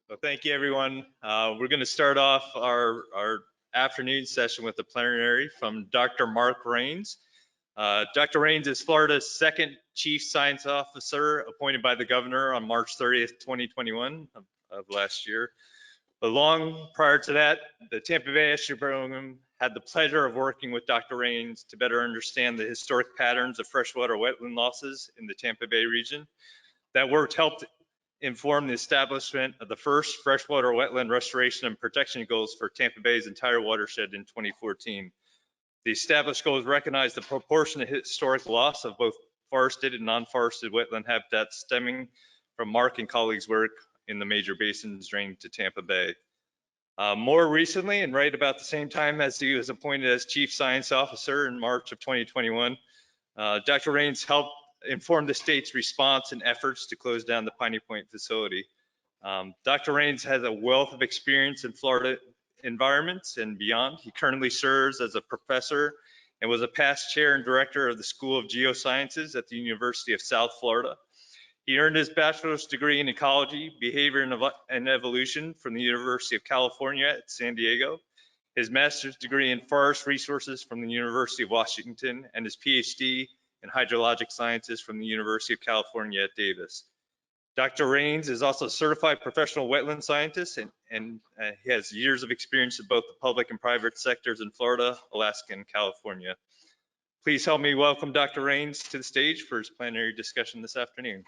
Well, thank you, everyone. We're going to start off our afternoon session with the plenary from Dr. Mark Rains. Dr. Rains is Florida's second Chief Science Officer appointed by the governor on March 30th, 2021 of last year. But long prior to that, the Tampa Bay Estuary Program had the pleasure of working with Dr. Rains to better understand the historic patterns of freshwater wetland losses in the Tampa Bay region. That work helped inform the establishment of the first freshwater wetland restoration and protection goals for Tampa Bay's entire watershed in 2014. The established goals recognize the proportionate historic loss of both forested and non-forested wetland habitats stemming from Mark and colleagues' work in the major basins draining to Tampa Bay. More recently, and right about the same time as he was appointed as Chief Science Officer in March of 2021, Dr. Rains helped inform the state's response and efforts to close down the Piney Point facility. Dr. Rains has a wealth of experience in Florida environments and beyond. He currently serves as a professor and was a past chair and director of the School of Geosciences at the University of South Florida. He earned his bachelor's degree in ecology, behavior, and evolution from the University of California at San Diego, his master's degree in forest resources from the University of Washington, and his PhD in hydrologic sciences from the University of California at Davis. Dr. Rains is also a certified professional wetland scientist, and he has years of experience in both the public and private sectors in Florida, Alaska, and California. Please help me welcome Dr. Rains to the stage for his plenary discussion this afternoon.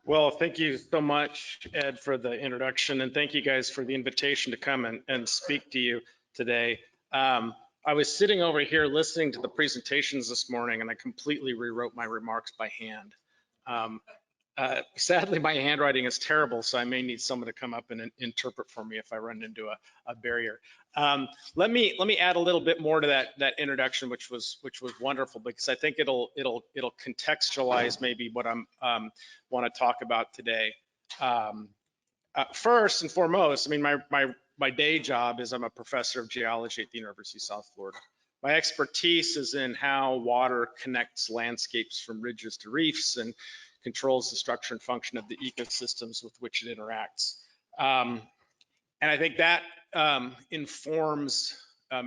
Well, thank you so much, Ed, for the introduction, and thank you guys for the invitation to come and speak to you today. I was sitting over here listening to the presentations this morning, and I completely rewrote my remarks by hand. Sadly, my handwriting is terrible, so I may need someone to come up and interpret for me if I run into a barrier. Let me add a little bit more to that introduction, which was wonderful, because I think it'll contextualize maybe what I'm want to talk about today. First and foremost, I mean, my day job is I'm a professor of geology at the University of South Florida. My expertise is in how water connects landscapes from ridges to reefs and controls the structure and function of the ecosystems with which it interacts. And I think that informs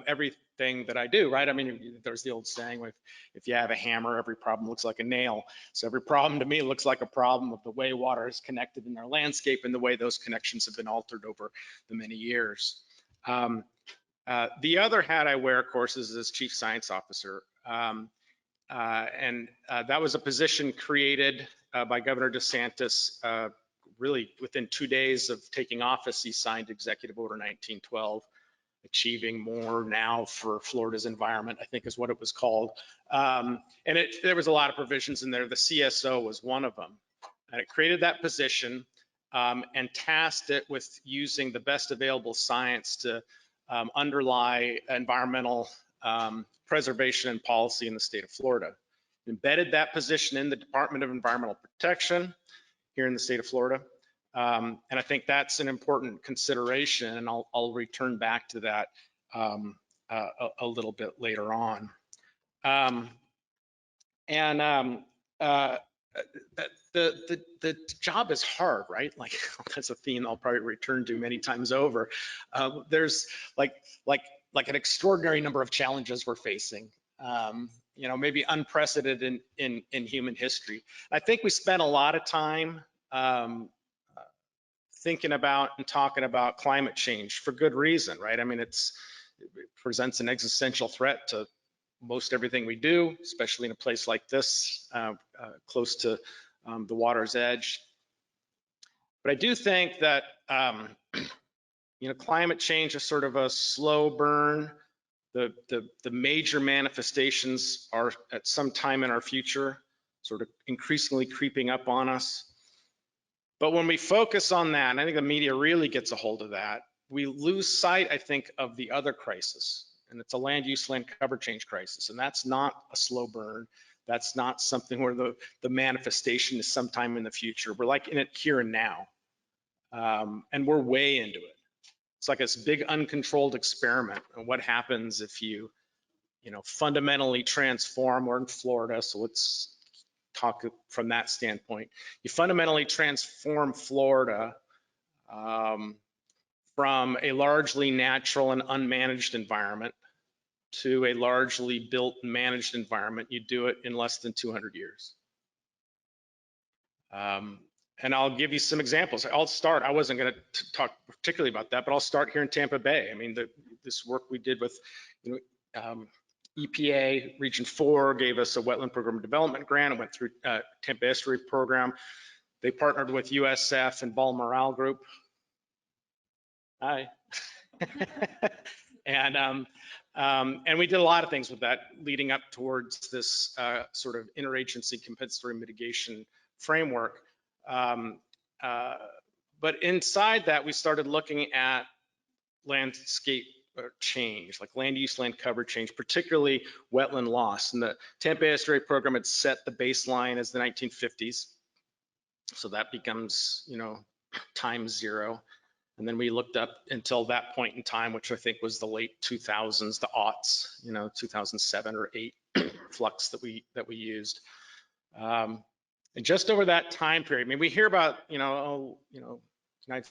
everything that I do, right? I mean, there's the old saying, if you have a hammer, every problem looks like a nail. So every problem to me looks like a problem of the way water is connected in our landscape and the way those connections have been altered over the many years. The other hat I wear, of course, is as Chief Science Officer. That was a position created by Governor DeSantis really within 2 days of taking office. He signed Executive Order 1912, achieving more now for Florida's environment, I think is what it was called. There was a lot of provisions in there. The CSO was one of them. And it created that position and tasked it with using the best available science to underlie environmental preservation and policy in the state of Florida. Embedded that position in the Department of Environmental Protection here in the state of Florida. And I think that's an important consideration, and I'll return back to that a little bit later on. The job is hard, right? Like that's a theme I'll probably return to many times over. There's like an extraordinary number of challenges we're facing. You know, maybe unprecedented in human history. I think we spent a lot of time thinking about and talking about climate change for good reason, right? I mean, it presents an existential threat to most everything we do, especially in a place like this, close to the water's edge. But I do think that, you know, climate change is sort of a slow burn. The major manifestations are at some time in our future, sort of increasingly creeping up on us. But when we focus on that, and I think the media really gets a hold of that, we lose sight, I think, of the other crisis. And it's a land use, land cover change crisis. And that's not a slow burn. That's not something where the manifestation is sometime in the future. We're like in it here and now. And we're way into it. It's like this big uncontrolled experiment. And what happens if you fundamentally transform, we're in Florida, so let's talk from that standpoint. You fundamentally transform Florida from a largely natural and unmanaged environment to a largely built and managed environment. You do it in less than 200 years. And I'll give you some examples. I'll start, I wasn't going to talk particularly about that, but I'll start here in Tampa Bay. I mean, this work we did with EPA Region 4 gave us a wetland program development grant. It went through Tampa Estuary Program. They partnered with USF and Balmoral Group. Hi. And we did a lot of things with that leading up towards this sort of interagency compensatory mitigation framework. But inside that, we started looking at landscape change, like land use, land cover change, particularly wetland loss. And the Tampa Estuary Program had set the baseline as the 1950s. So that becomes, time zero. And then we looked up until that point in time, which I think was the late 2000s, the aughts, 2007 or 8 flux that we used. And just over that time period, I mean, we hear about, United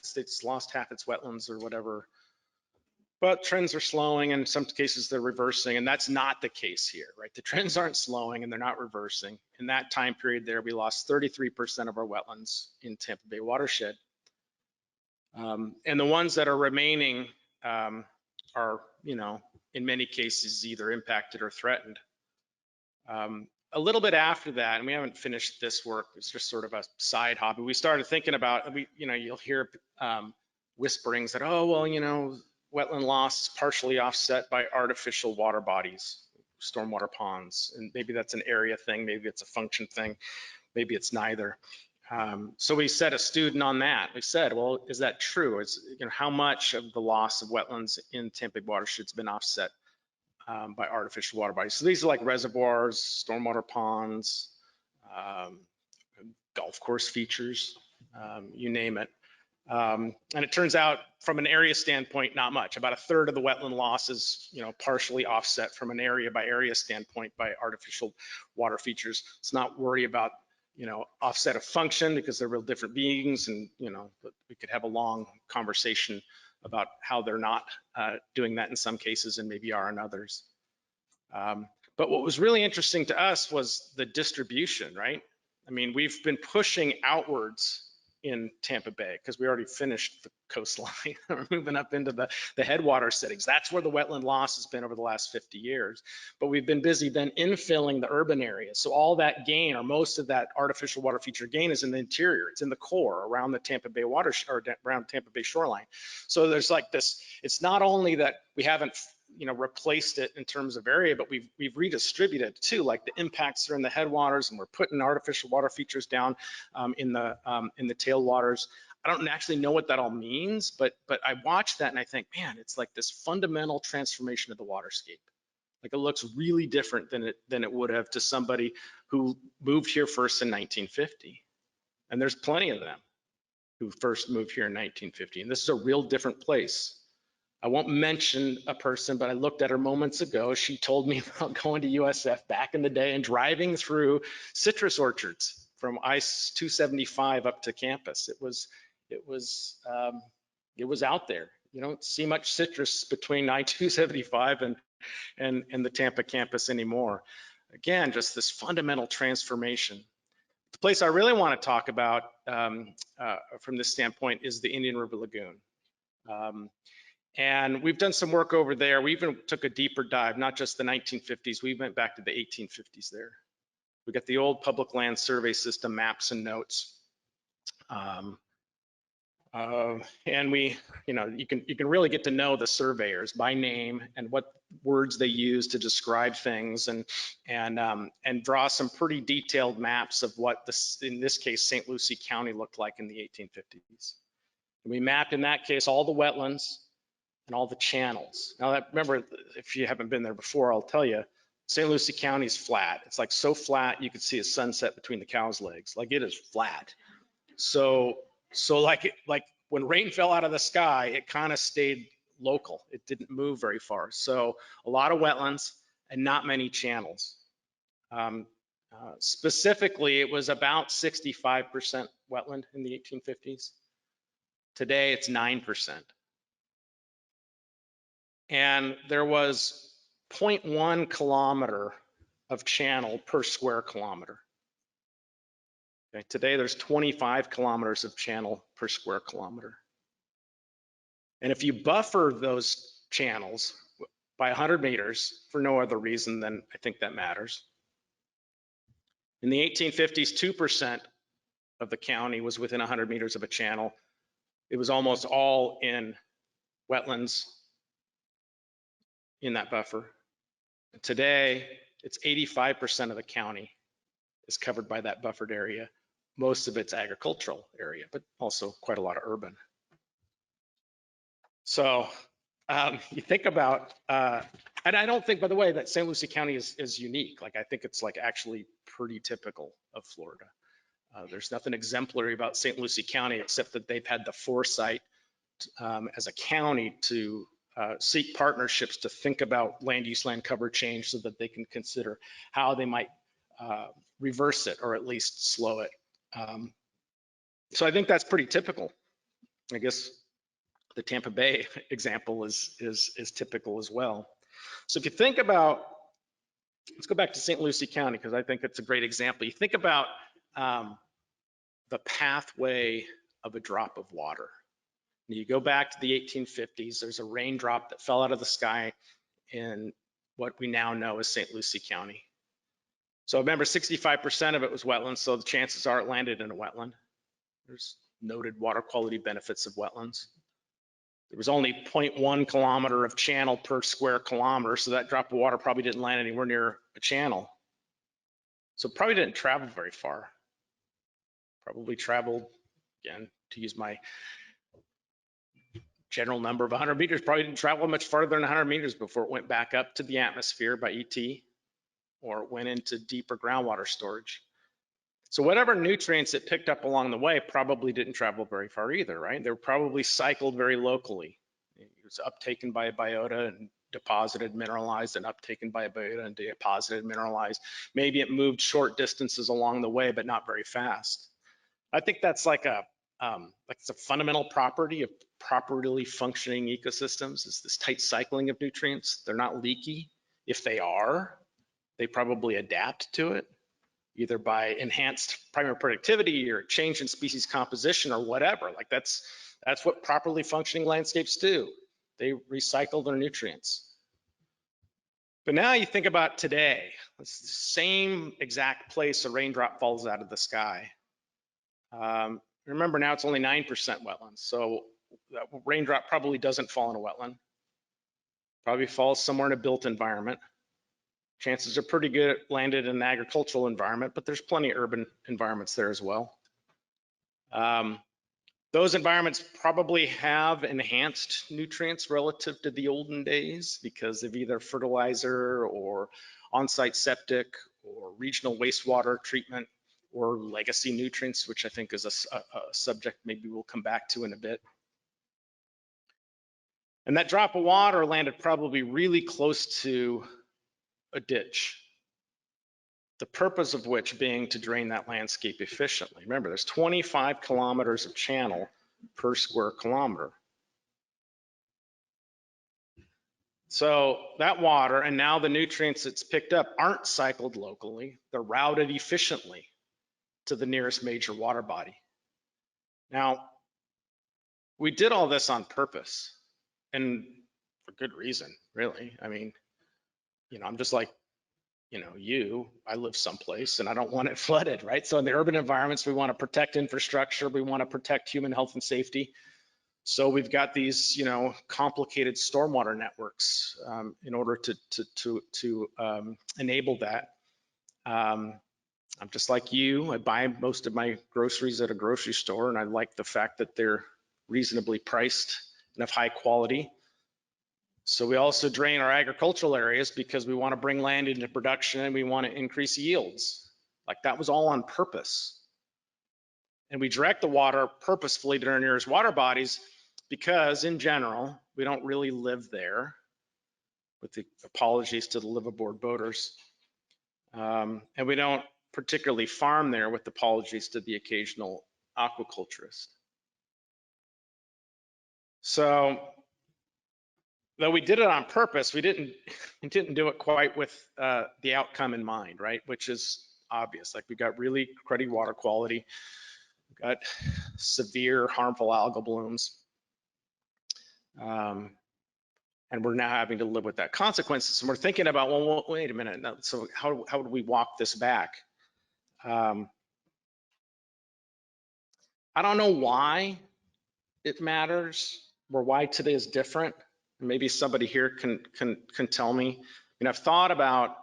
States lost half its wetlands or whatever, but trends are slowing, and in some cases they're reversing, and that's not the case here, right? The trends aren't slowing and they're not reversing. In that time period there, we lost 33% of our wetlands in Tampa Bay watershed. And the ones that are remaining are, in many cases either impacted or threatened. A little bit after that, and we haven't finished this work, it's just sort of a side hobby. We started thinking about, you'll hear whisperings that, oh, well, wetland loss is partially offset by artificial water bodies, stormwater ponds. And maybe that's an area thing, maybe it's a function thing, maybe it's neither. So we set a student on that. We said, well, is that true? How much of the loss of wetlands in Tampa Bay watershed has been offset by artificial water bodies? So these are like reservoirs, stormwater ponds, golf course features, you name it. And it turns out from an area standpoint, not much. About a third of the wetland loss is, partially offset from an area by area standpoint by artificial water features. Let's not worry about, offset of function because they're real different beings, and, we could have a long conversation about how they're not doing that in some cases and maybe are in others. But what was really interesting to us was the distribution, right? I mean, we've been pushing outwards in Tampa Bay because we already finished the coastline. We're moving up into the headwater settings. That's where the wetland loss has been over the last 50 years. But we've been busy then infilling the urban areas. So all that gain, or most of that artificial water feature gain, is in the interior. It's in the core around the Tampa Bay or around Tampa Bay shoreline. So there's like this, it's not only that we haven't replaced it in terms of area, but we've redistributed too, like the impacts are in the headwaters, and we're putting artificial water features down in the tailwaters. I don't actually know what that all means, but I watch that and I think, man, it's like this fundamental transformation of the waterscape. Like it looks really different than it would have to somebody who moved here first in 1950. And there's plenty of them who first moved here in 1950. And this is a real different place. I won't mention a person, but I looked at her moments ago. She told me about going to USF back in the day and driving through citrus orchards from I-275 up to campus. It was out there. You don't see much citrus between I-275 and the Tampa campus anymore. Again, just this fundamental transformation. The place I really want to talk about from this standpoint is the Indian River Lagoon. And we've done some work over there. We even took a deeper dive, not just the 1950s. We went back to the 1850s there. We got the old public land survey system maps and notes. And we, you can really get to know the surveyors by name and what words they use to describe things, and draw some pretty detailed maps of what in this case, St. Lucie County looked like in the 1850s. And we mapped in that case all the wetlands and all the channels. Now remember, if you haven't been there before, I'll tell you, St. Lucie County is flat. It's like so flat you could see a sunset between the cow's legs. Like it is flat. So like when rain fell out of the sky, it kind of stayed local. It didn't move very far. So a lot of wetlands and not many channels. Specifically, it was about 65% wetland in the 1850s. Today, it's 9%. And there was 0.1 kilometer of channel per square kilometer. Okay, today, there's 25 kilometers of channel per square kilometer. And if you buffer those channels by 100 meters for no other reason than I think that matters. In the 1850s, 2% of the county was within 100 meters of a channel. It was almost all in wetlands in that buffer. Today, it's 85% of the county is covered by that buffered area. Most of it's agricultural area, but also quite a lot of urban. So you think about, and I don't think, by the way, that St. Lucie County is unique. Like, I think it's like actually pretty typical of Florida. There's nothing exemplary about St. Lucie County except that they've had the foresight as a county to seek partnerships to think about land use, land cover change so that they can consider how they might reverse it or at least slow it. So I think that's pretty typical. I guess the Tampa Bay example is typical as well. So if you think about, let's go back to St. Lucie County because I think it's a great example. You think about the pathway of a drop of water. And you go back to the 1850s, there's a raindrop that fell out of the sky in what we now know as St. Lucie County. So remember, 65% of it was wetlands, so the chances are it landed in a wetland. There's noted water quality benefits of wetlands. There was only 0.1 kilometer of channel per square kilometer, so that drop of water probably didn't land anywhere near a channel. So it probably didn't travel very far. Probably traveled, again, to use my general number of 100 meters, probably didn't travel much farther than 100 meters before it went back up to the atmosphere by ET, or it went into deeper groundwater storage. So whatever nutrients it picked up along the way probably didn't travel very far either, right? They were probably cycled very locally. It was uptaken by a biota and deposited, mineralized, and uptaken by a biota and deposited, mineralized. Maybe it moved short distances along the way, but not very fast. I think that's like it's a fundamental property of properly functioning ecosystems is this tight cycling of nutrients. They're not leaky. If they are, they probably adapt to it, either by enhanced primary productivity or change in species composition or whatever. Like that's what properly functioning landscapes do. They recycle their nutrients. But now you think about today, it's the same exact place a raindrop falls out of the sky. Remember now it's only 9% wetlands. So that raindrop probably doesn't fall in a wetland. Probably falls somewhere in a built environment. Chances are pretty good it landed in an agricultural environment, but there's plenty of urban environments there as well. Those environments probably have enhanced nutrients relative to the olden days because of either fertilizer or on-site septic or regional wastewater treatment or legacy nutrients, which I think is a subject maybe we'll come back to in a bit. And that drop of water landed probably really close to a ditch, the purpose of which being to drain that landscape efficiently. Remember, there's 25 kilometers of channel per square kilometer. So that water and now the nutrients it's picked up aren't cycled locally, they're routed efficiently to the nearest major water body. Now, we did all this on purpose and for good reason, really. I mean, I'm just like, I live someplace and I don't want it flooded, right? So in the urban environments, we want to protect infrastructure. We want to protect human health and safety. So we've got these, complicated stormwater networks in order to enable that. I'm just like you. I buy most of my groceries at a grocery store, and I like the fact that they're reasonably priced and of high quality. So we also drain our agricultural areas because we want to bring land into production and we want to increase yields. Like that was all on purpose. And we direct the water purposefully to our nearest water bodies because in general, we don't really live there, with the apologies to the liveaboard boaters. And we don't particularly farm there, with apologies to the occasional aquaculturist. So though we did it on purpose, we didn't do it quite with the outcome in mind, right? Which is obvious. Like, we got really cruddy water quality, we got severe harmful algal blooms, and we're now having to live with that consequences. And we're thinking about, well, wait a minute. Now, so how would we walk this back? I don't know why it matters, or why today is different. Maybe somebody here can tell me. And I've thought about,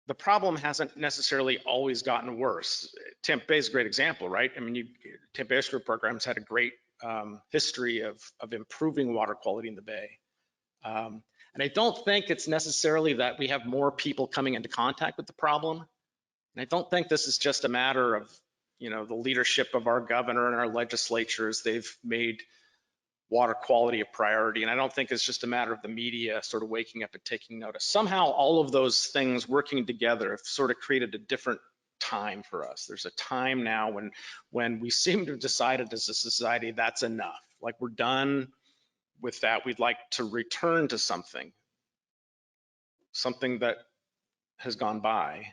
the problem hasn't necessarily always gotten worse. Tampa Bay is a great example, right? I mean, Tampa Bay Estuary Program's had a great history of improving water quality in the Bay. And I don't think it's necessarily that we have more people coming into contact with the problem. And I don't think this is just a matter of, the leadership of our governor and our legislatures. They've made water quality a priority. And I don't think it's just a matter of the media sort of waking up and taking notice. Somehow all of those things working together have sort of created a different time for us. There's a time now when we seem to have decided as a society that's enough. Like, we're done with that. We'd like to return to something that has gone by.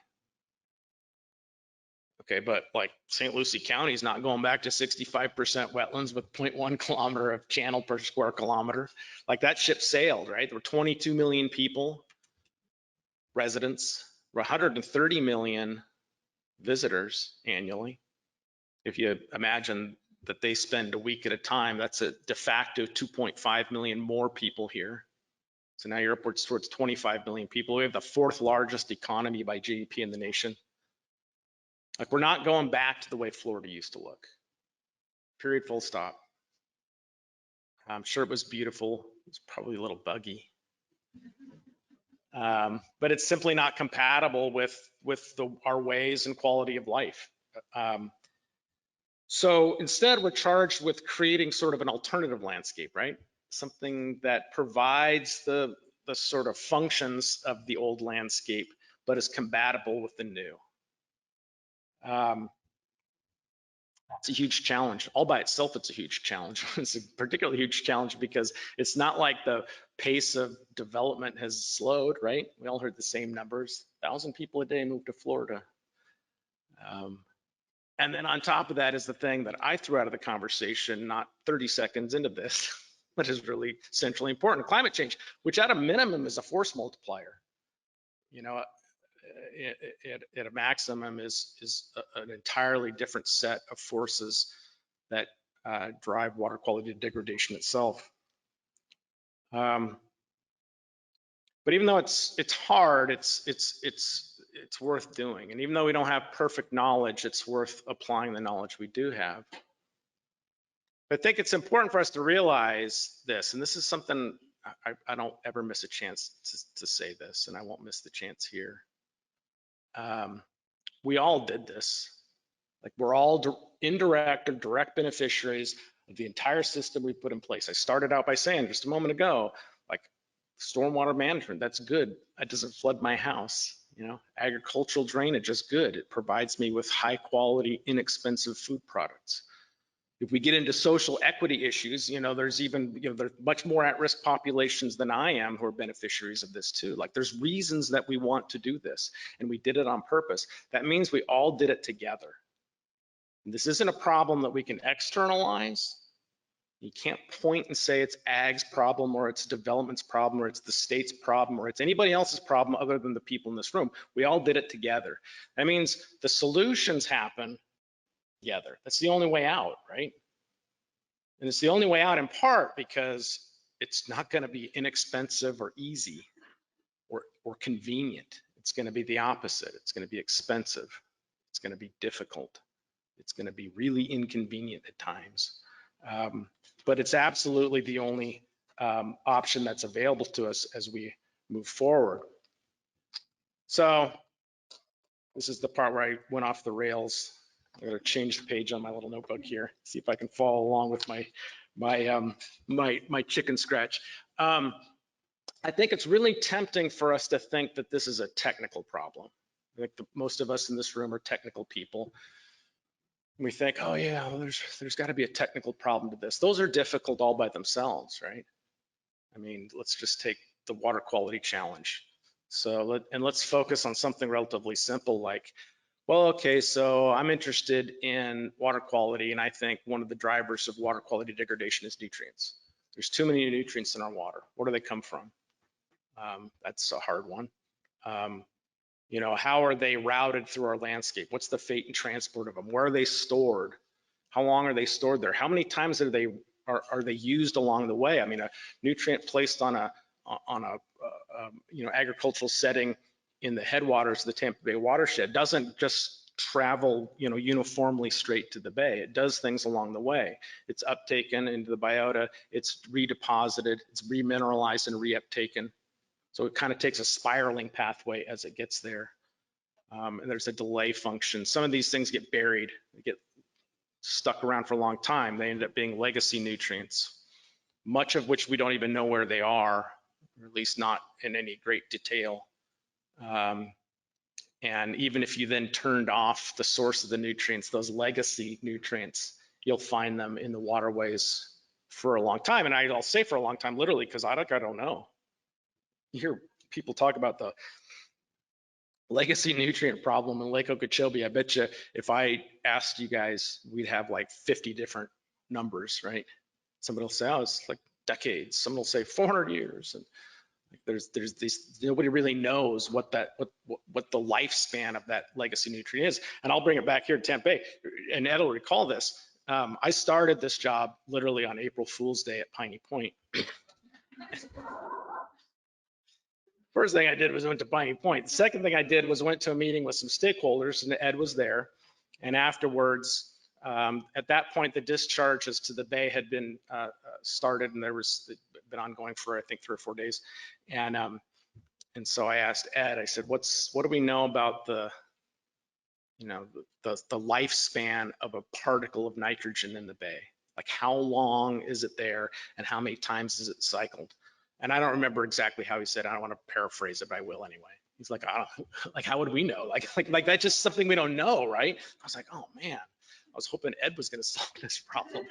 Okay, but like St. Lucie County is not going back to 65% wetlands with 0.1 kilometer of channel per square kilometer. Like, that ship sailed, right? There were 22 million people, residents, 130 million visitors annually. If you imagine that they spend a week at a time, that's a de facto 2.5 million more people here. So now you're upwards towards 25 million people. We have the 4th largest economy by GDP in the nation. Like, we're not going back to the way Florida used to look. Period, full stop. I'm sure it was beautiful. It's probably a little buggy. But it's simply not compatible with our ways and quality of life. So instead, we're charged with creating sort of an alternative landscape, right? Something that provides the sort of functions of the old landscape, but is compatible with the new. It's a huge challenge. All by itself, it's a huge challenge. It's a particularly huge challenge because it's not like the pace of development has slowed, right? We all heard the same numbers. 1,000 people a day move to Florida. And then on top of that is the thing that I threw out of the conversation, not 30 seconds into this, but is really centrally important: climate change, which at a minimum is a force multiplier. At a maximum is an entirely different set of forces that drive water quality degradation itself. But even though it's hard, it's worth doing. And even though we don't have perfect knowledge, it's worth applying the knowledge we do have. But I think it's important for us to realize this, and this is something I don't ever miss a chance to say this, and I won't miss the chance here. We all did this. Like, we're all indirect or direct beneficiaries of the entire system we put in place. I started out by saying just a moment ago, like, stormwater management, that's good. That doesn't flood my house. Agricultural drainage is good. It provides me with high quality, inexpensive food products. If we get into social equity issues, there's even, there's much more at-risk populations than I am who are beneficiaries of this too. Like, there's reasons that we want to do this, and we did it on purpose. That means we all did it together. And this isn't a problem that we can externalize. You can't point and say it's ag's problem, or it's development's problem, or it's the state's problem, or it's anybody else's problem other than the people in this room. We all did it together. That means the solutions happen together. That's the only way out, right? And it's the only way out in part because it's not going to be inexpensive or easy or convenient. It's going to be the opposite. It's going to be expensive. It's going to be difficult. It's going to be really inconvenient at times. But it's absolutely the only option that's available to us as we move forward. So this is the part where I went off the rails I'm going to change the page on my little notebook here, see if I can follow along with my chicken scratch. I think it's really tempting for us to think that this is a technical problem. I think most of us in this room are technical people. We think, oh yeah, well, there's got to be a technical problem to this. Those are difficult all by themselves, right? I mean, let's just take the water quality challenge. So let's focus on something relatively simple like, well, okay, so I'm interested in water quality, and I think one of the drivers of water quality degradation is nutrients. There's too many nutrients in our water. Where do they come from? That's a hard one. You know, how are they routed through our landscape? What's the fate and transport of them? Where are they stored? How long are they stored there? How many times are they used along the way? I mean, a nutrient placed on a you know, agricultural setting in the headwaters of the Tampa Bay watershed doesn't just travel, you know, uniformly straight to the bay. It does things along the way. It's uptaken into the biota, it's redeposited, it's remineralized and reuptaken. So it kind of takes a spiraling pathway as it gets there. And there's a delay function. Some of these things get buried, they get stuck around for a long time. They end up being legacy nutrients, much of which we don't even know where they are, or at least not in any great detail. And even if you then turned off the source of the nutrients, those legacy nutrients, you'll find them in the waterways for a long time. And I'll say for a long time, literally, because I don't know. You hear people talk about the legacy nutrient problem in Lake Okeechobee. I bet you if I asked you guys, we'd have like 50 different numbers, right? Somebody will say, oh, it's like decades. Someone will say 400 years. And there's these, nobody really knows what the lifespan of that legacy nutrient is. And I'll bring it back here to Tampa Bay, and Ed will recall this. I started this job literally on April Fool's Day at Piney Point. First thing I did was went to Piney Point. The second thing I did was went to a meeting with some stakeholders, and Ed was there. And afterwards, at that point, the discharges to the bay had been started, and there was been ongoing for I think 3 or 4 days. And so I asked Ed. I said, "What do we know about the lifespan of a particle of nitrogen in the bay? Like how long is it there, and how many times is it cycled?" And I don't remember exactly how he said. I don't want to paraphrase it, but I will anyway. He's like, I don't, like, how would we know? Like that's just something we don't know, right? I was like, oh man, I was hoping Ed was going to solve this problem.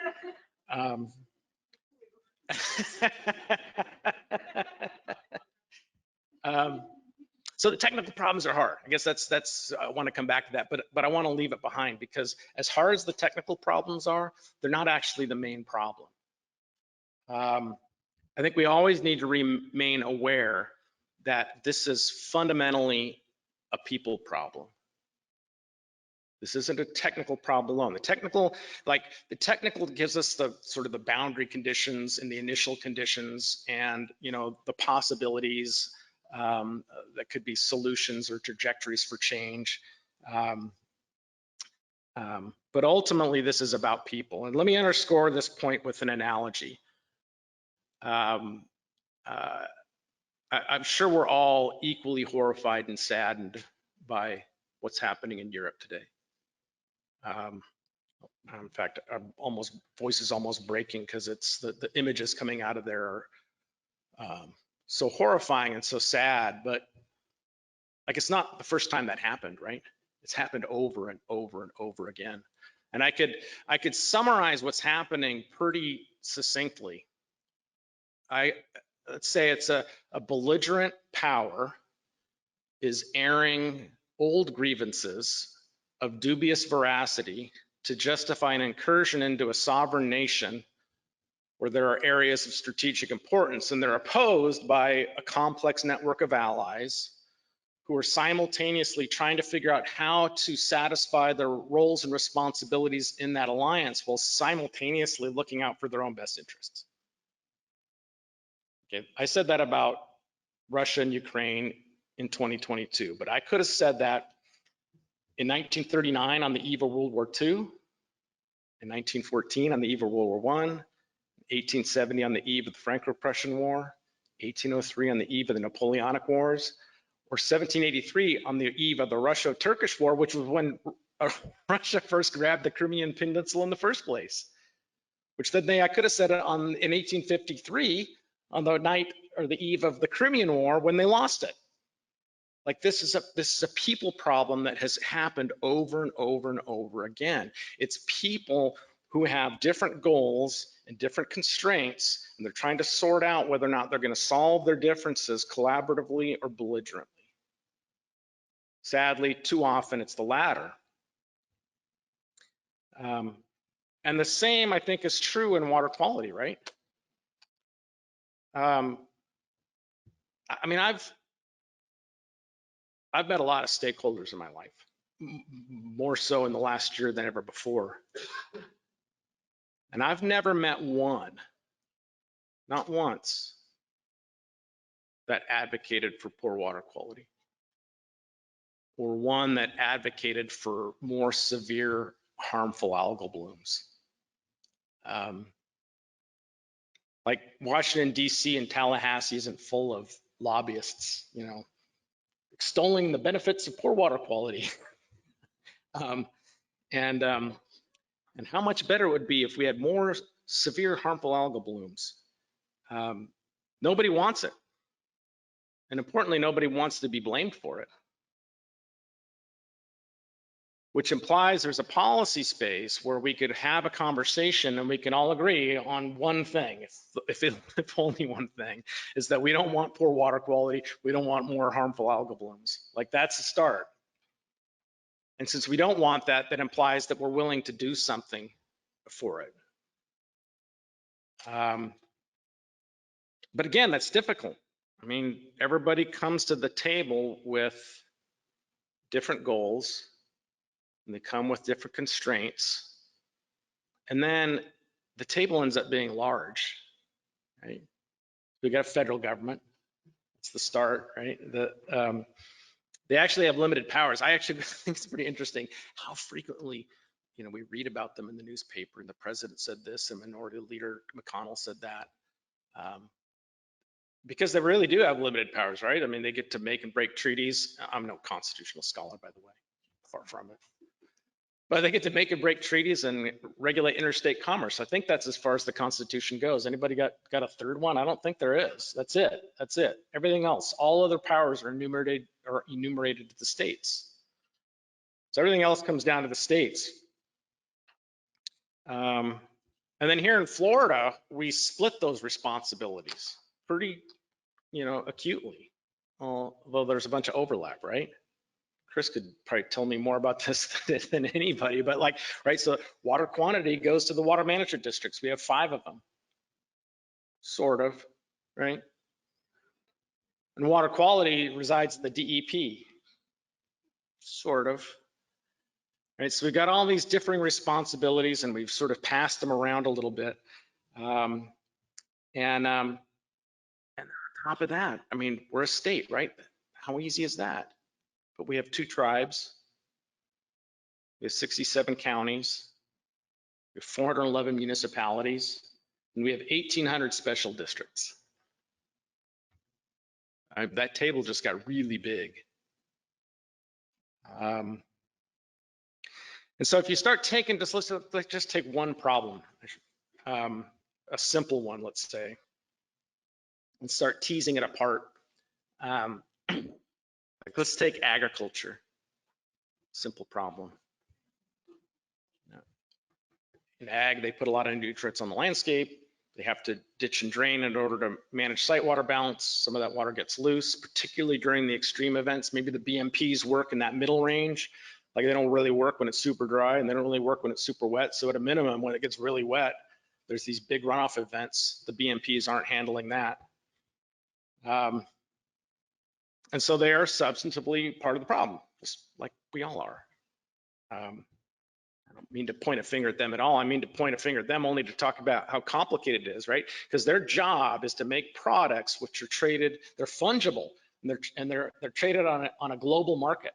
So the technical problems are hard. I guess that's I want to come back to that, but I want to leave it behind because as hard as the technical problems are, they're not actually the main problem. I think we always need to remain aware that this is fundamentally a people problem. This isn't a technical problem alone. The technical gives us the sort of the boundary conditions and the initial conditions and, you know, the possibilities that could be solutions or trajectories for change. But ultimately, this is about people. And let me underscore this point with an analogy. I'm sure we're all equally horrified and saddened by what's happening in Europe today. In fact, voice is almost breaking because it's the images coming out of there are so horrifying and so sad. But like, it's not the first time that happened, right? It's happened over and over and over again. And I could summarize what's happening pretty succinctly. Let's say it's a belligerent power is airing old grievances of dubious veracity to justify an incursion into a sovereign nation where there are areas of strategic importance, and they're opposed by a complex network of allies who are simultaneously trying to figure out how to satisfy their roles and responsibilities in that alliance while simultaneously looking out for their own best interests. Okay, I said that about Russia and Ukraine in 2022, but I could have said that in 1939 on the eve of World War II, in 1914 on the eve of World War I, 1870 on the eve of the Franco-Prussian War, 1803 on the eve of the Napoleonic Wars, or 1783 on the eve of the Russo-Turkish War, which was when Russia first grabbed the Crimean Peninsula in the first place, which then I could have said it in 1853 on the night or the eve of the Crimean War when they lost it. Like this is a people problem that has happened over and over and over again. It's people who have different goals and different constraints, and they're trying to sort out whether or not they're going to solve their differences collaboratively or belligerently. Sadly, too often it's the latter. And the same, I think, is true in water quality, right? I mean, I've met a lot of stakeholders in my life, more so in the last year than ever before. And I've never met one, not once, that advocated for poor water quality, or one that advocated for more severe harmful algal blooms. Like Washington, D.C. and Tallahassee isn't full of lobbyists, you know, extolling the benefits of poor water quality. And how much better it would be if we had more severe harmful algal blooms. Nobody wants it. And importantly, nobody wants to be blamed for it. Which implies there's a policy space where we could have a conversation and we can all agree on one thing, if only one thing, is that we don't want poor water quality, we don't want more harmful algal blooms. Like that's the start. And since we don't want that, that implies that we're willing to do something for it. But again, that's difficult. I mean, everybody comes to the table with different goals, and they come with different constraints. And then the table ends up being large, right? We got a federal government. It's the start, right? They actually have limited powers. I actually think it's pretty interesting how frequently, you know, we read about them in the newspaper, and the president said this, and Minority Leader McConnell said that. Because they really do have limited powers, right? I mean, they get to make and break treaties. I'm no constitutional scholar, by the way, far from it. But they get to make and break treaties and regulate interstate commerce. I think that's as far as the Constitution goes. Anybody got a third one? I don't think there is. That's it. That's it. Everything else, all other powers are enumerated to the states. So everything else comes down to the states. And then here in Florida, we split those responsibilities pretty, you know, acutely. Although there's a bunch of overlap, right? Chris could probably tell me more about this than anybody, but like, right, so water quantity goes to the water management districts. We have 5 of them, sort of, right? And water quality resides in the DEP, sort of. Right, so we've got all these differing responsibilities, and we've sort of passed them around a little bit. And on top of that, I mean, we're a state, right? How easy is that? But we have 2 tribes. We have 67 counties. We have 411 municipalities, and we have 1,800 special districts. That table just got really big. And so if you start taking, let's just take one problem, a simple one, let's say, and start teasing it apart. Like let's take agriculture, simple problem. In ag, they put a lot of nutrients on the landscape. They have to ditch and drain in order to manage site water balance. Some of that water gets loose, particularly during the extreme events. Maybe the BMPs work in that middle range. Like they don't really work when it's super dry, and they don't really work when it's super wet. So at a minimum, when it gets really wet, there's these big runoff events. The BMPs aren't handling that. And so they are substantively part of the problem, just like we all are. I don't mean to point a finger at them at all. I mean to point a finger at them only to talk about how complicated it is, right? Because their job is to make products which are traded, they're fungible, and they're traded on a global market.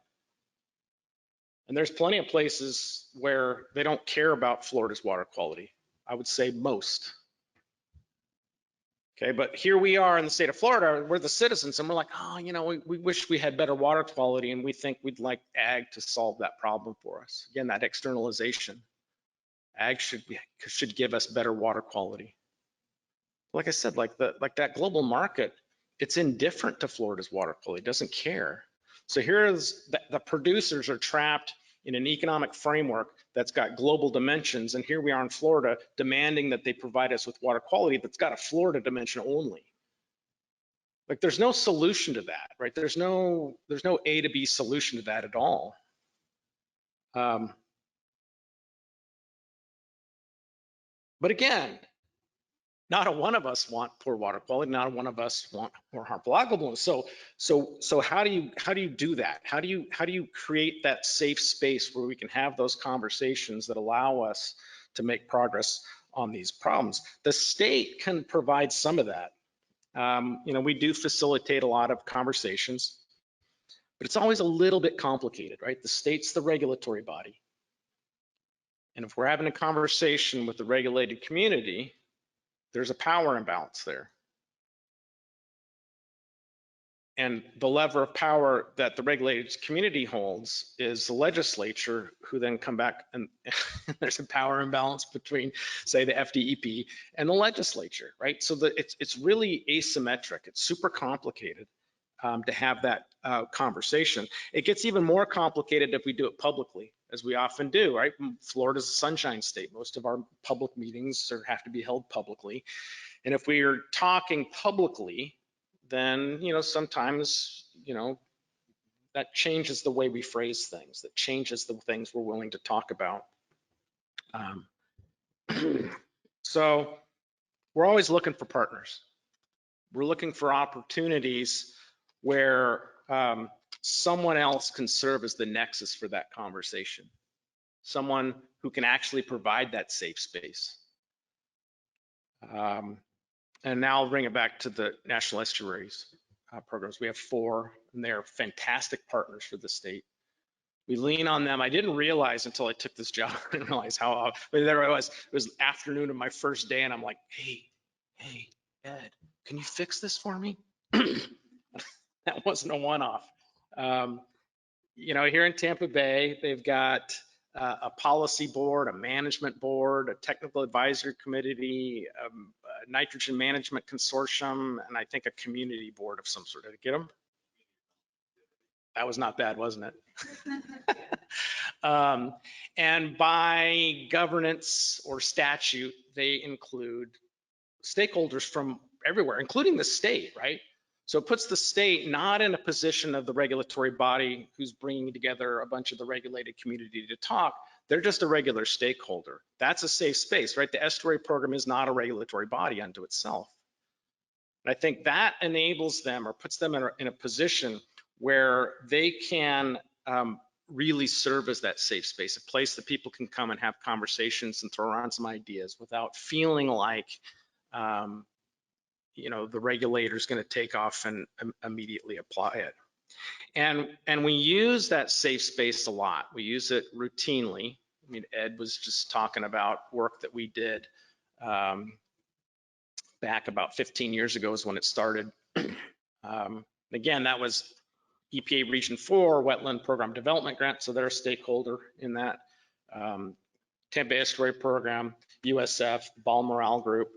And there's plenty of places where they don't care about Florida's water quality. I would say most. Okay, but here we are in the state of Florida, we're the citizens, and we're like, oh, you know, we wish we had better water quality, and we think we'd like ag to solve that problem for us. Again, that externalization. Ag should give us better water quality. Like I said, like that global market, it's indifferent to Florida's water quality, it doesn't care. So here's the producers are trapped in an economic framework that's got global dimensions, and here we are in Florida demanding that they provide us with water quality that's got a Florida dimension only. Like there's no solution to that, right? There's no A to B solution to that at all. But again, not a one of us want poor water quality. Not a one of us want more harmful algal blooms. So how do you do that? How do you create that safe space where we can have those conversations that allow us to make progress on these problems? The state can provide some of that. You know, we do facilitate a lot of conversations, but it's always a little bit complicated, right? The state's the regulatory body. And if we're having a conversation with the regulated community, there's a power imbalance there. And the lever of power that the regulated community holds is the legislature, who then come back and there's a power imbalance between, say, the FDEP and the legislature, right? So it's really asymmetric. It's super complicated to have that conversation. It gets even more complicated if we do it publicly, as we often do, right? Florida's a sunshine state. Most of our public meetings have to be held publicly. And if we are talking publicly, then, you know, sometimes, you know, that changes the way we phrase things, that changes the things we're willing to talk about. So we're always looking for partners. We're looking for opportunities where someone else can serve as the nexus for that conversation. Someone who can actually provide that safe space. And now I'll bring it back to the National Estuaries programs. We have 4, and they're fantastic partners for the state. We lean on them. I didn't realize until I took this job, I didn't realize how, but there I was. It was afternoon of my first day, and I'm like, hey, Ed, can you fix this for me? That wasn't a one-off. You know, here in Tampa Bay, they've got a policy board, a management board, a technical advisory committee, a nitrogen management consortium, and I think a community board of some sort. Did I get them? That was not bad, wasn't it? And by governance or statute, they include stakeholders from everywhere, including the state, right? So it puts the state not in a position of the regulatory body who's bringing together a bunch of the regulated community to talk. They're just a regular stakeholder. That's a safe space, right? The estuary program is not a regulatory body unto itself. And I think that enables them or puts them in a position where they can really serve as that safe space, a place that people can come and have conversations and throw around some ideas without feeling like you know, the regulator's going to take off and immediately apply it. And we use that safe space a lot. We use it routinely. I mean, Ed was just talking about work that we did back about 15 years ago is when it started. Again, that was EPA Region 4 Wetland Program Development Grant, so they're a stakeholder in that. Tampa Estuary Program, USF, Balmoral Group.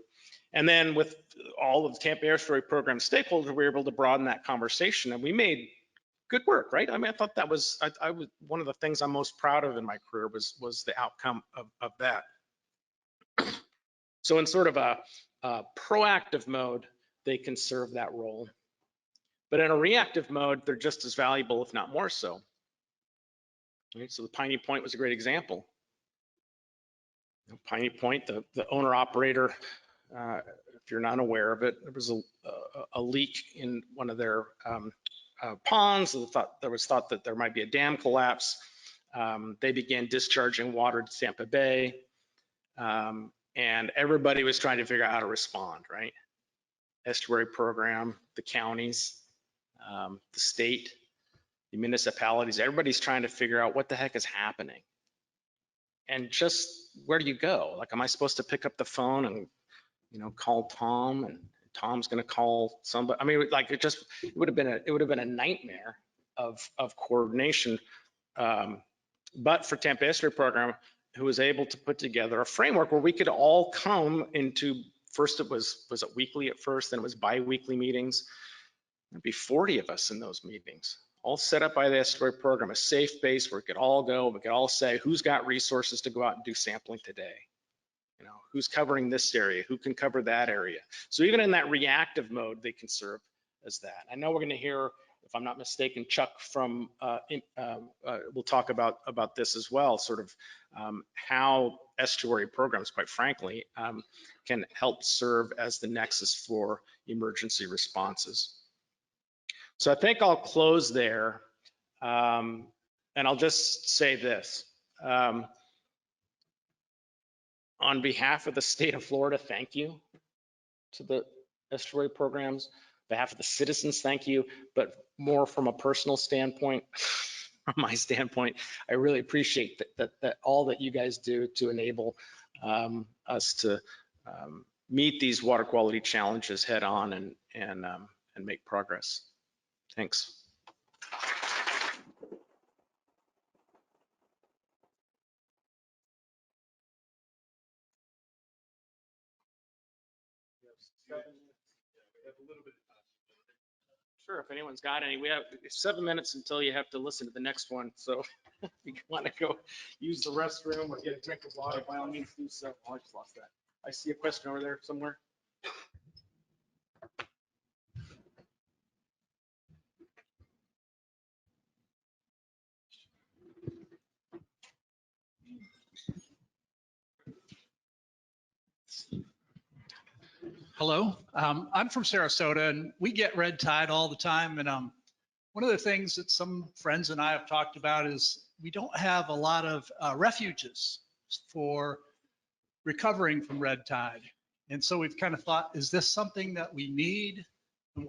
And then with all of the Tampa Estuary Program stakeholders, we were able to broaden that conversation, and we made good work, right? I mean, I thought that was, I was one of the things I'm most proud of in my career was the outcome of that. So in sort of a proactive mode, they can serve that role. But in a reactive mode, they're just as valuable, if not more so. Right? So the Piney Point was a great example. Piney Point, the owner operator, if you're not aware of it, there was a leak in one of their ponds. There was thought that there might be a dam collapse. They began discharging water to Tampa Bay, and everybody was trying to figure out how to respond, right? Estuary program, the counties, the state, the municipalities, everybody's trying to figure out what the heck is happening. And just where do you go? Like, am I supposed to pick up the phone and, you know, call Tom and Tom's going to call somebody. I mean, like it would have been a nightmare of coordination. But for Tampa Estuary Program, who was able to put together a framework where we could all come into, first it was it weekly at first, then it was bi-weekly meetings. There'd be 40 of us in those meetings, all set up by the estuary program, a safe base where we could all go, we could all say who's got resources to go out and do sampling today. You know, who's covering this area, who can cover that area. So even in that reactive mode, they can serve as that. I know we're going to hear, if I'm not mistaken, Chuck from will talk about this as well, sort of how estuary programs, quite frankly, can help serve as the nexus for emergency responses. So I think I'll close there, and I'll just say this. On behalf of the state of Florida, thank you to the estuary programs. On behalf of the citizens, thank you. But more from a personal standpoint, from my standpoint, I really appreciate that all that you guys do to enable us to meet these water quality challenges head on and make progress. Thanks. Sure, if anyone's got any. We have 7 minutes until you have to listen to the next one. So if you want to go use the restroom or get a drink of water, by all means do so. Oh, I just lost that. I see a question over there somewhere. Hello, I'm from Sarasota and we get red tide all the time. And one of the things that some friends and I have talked about is we don't have a lot of refuges for recovering from red tide. And so we've kind of thought, is this something that we need?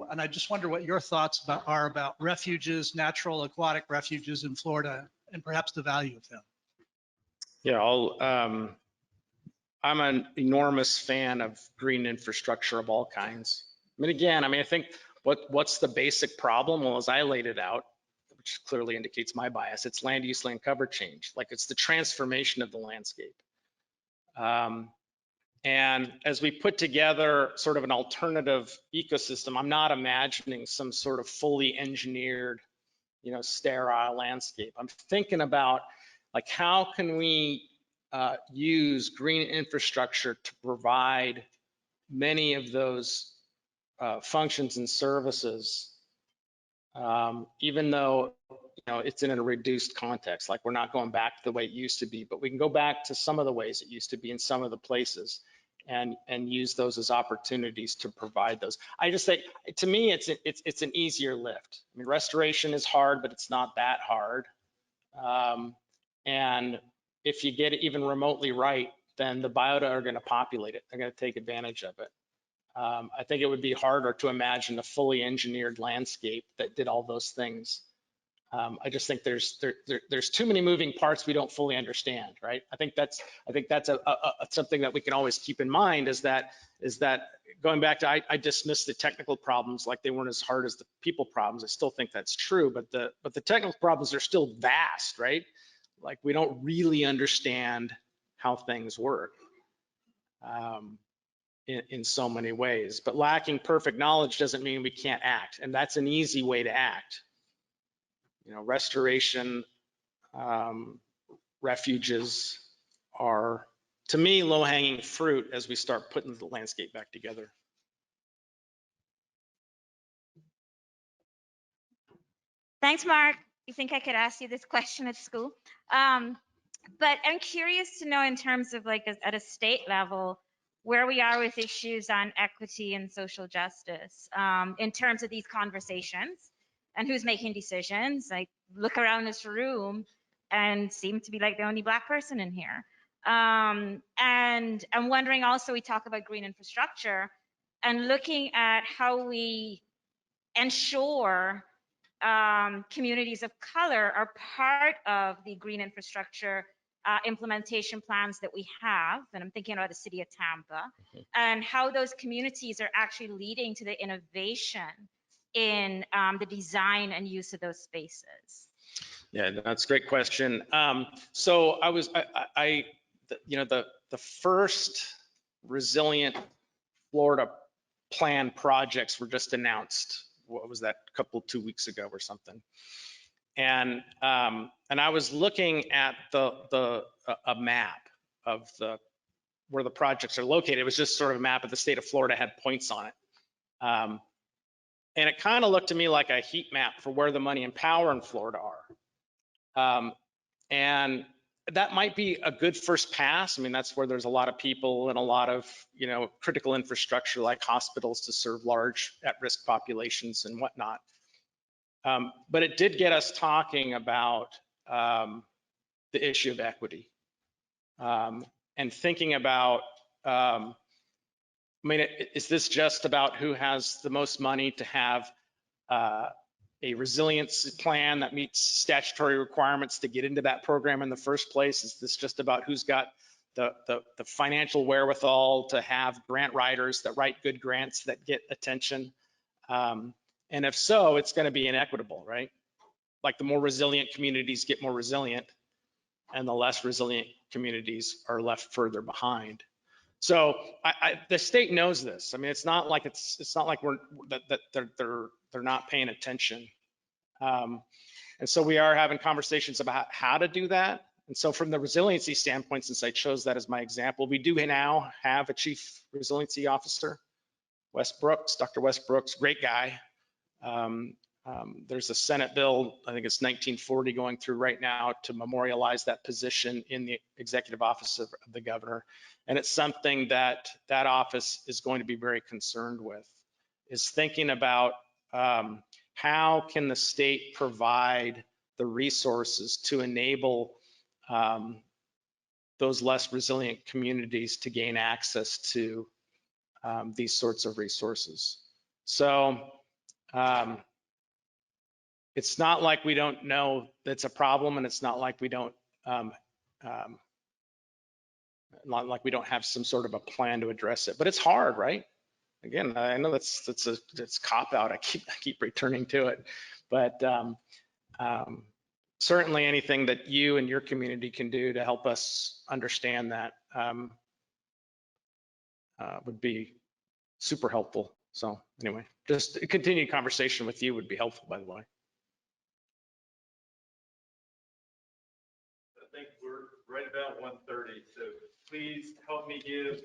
And I just wonder what your thoughts are about refuges, natural aquatic refuges in Florida, and perhaps the value of them. Yeah, I'm an enormous fan of green infrastructure of all kinds. I mean, again, I think what's the basic problem? Well, as I laid it out, which clearly indicates my bias, it's land use, land cover change. Like it's the transformation of the landscape. And as we put together sort of an alternative ecosystem, I'm not imagining some sort of fully engineered, sterile landscape. I'm thinking about like, how can we use green infrastructure to provide many of those functions and services, even though it's in a reduced context. Like we're not going back to the way it used to be, but we can go back to some of the ways it used to be in some of the places and use those as opportunities to provide those. I just say, to me, it's an easier lift. I mean, restoration is hard, but it's not that hard. And if you get it even remotely right, then the biota are going to populate it. They're going to take advantage of it. I think it would be harder to imagine a fully engineered landscape that did all those things. I just think there's too many moving parts we don't fully understand, right? I think that's something that we can always keep in mind is that going back to I dismissed the technical problems like they weren't as hard as the people problems. I still think that's true, but the technical problems are still vast, right? Like we don't really understand how things work in so many ways. But lacking perfect knowledge doesn't mean we can't act, and that's an easy way to act. Restoration, refuges are, to me, low-hanging fruit as we start putting the landscape back together. Thanks, Mark. You think I could ask you this question at school? But I'm curious to know in terms of like at a state level, where we are with issues on equity and social justice in terms of these conversations and who's making decisions. I look around this room and seem to be like the only Black person in here. And I'm wondering also, we talk about green infrastructure and looking at how we ensure communities of color are part of the green infrastructure implementation plans that we have, and I'm thinking about the city of Tampa, and how those communities are actually leading to the innovation in the design and use of those spaces? Yeah, that's a great question. So the first resilient Florida plan projects were just announced. What was that, two weeks ago or something? And I was looking at a map of where the projects are located. It was just sort of a map of the state of Florida, had points on it. And it kind of looked to me like a heat map for where the money and power in Florida are. And that might be a good first pass. I mean, that's where there's a lot of people and a lot of, critical infrastructure like hospitals to serve large at-risk populations and whatnot. But it did get us talking about the issue of equity and thinking about, is this just about who has the most money to have a resilience plan that meets statutory requirements to get into that program in the first place? Is this just about who's got the financial wherewithal to have grant writers that write good grants that get attention? And if so, it's going to be inequitable, right? Like the more resilient communities get more resilient, and the less resilient communities are left further behind. So the state knows this. I mean, it's not like they're not paying attention. And so we are having conversations about how to do that. And so from the resiliency standpoint, since I chose that as my example, we do now have a chief resiliency officer, Wes Brooks, Dr. Wes Brooks, great guy. There's a Senate bill, I think it's 1940, going through right now to memorialize that position in the executive office of the governor. And it's something that that office is going to be very concerned with, is thinking about how can the state provide the resources to enable those less resilient communities to gain access to these sorts of resources. So it's not like we don't know that's a problem, and it's not like we don't have some sort of a plan to address it. But it's hard, right? Again, I know it's cop out. I keep returning to it, but certainly anything that you and your community can do to help us understand that would be super helpful. So anyway, just a continued conversation with you would be helpful, by the way. I think we're right about 1:30, so please help me give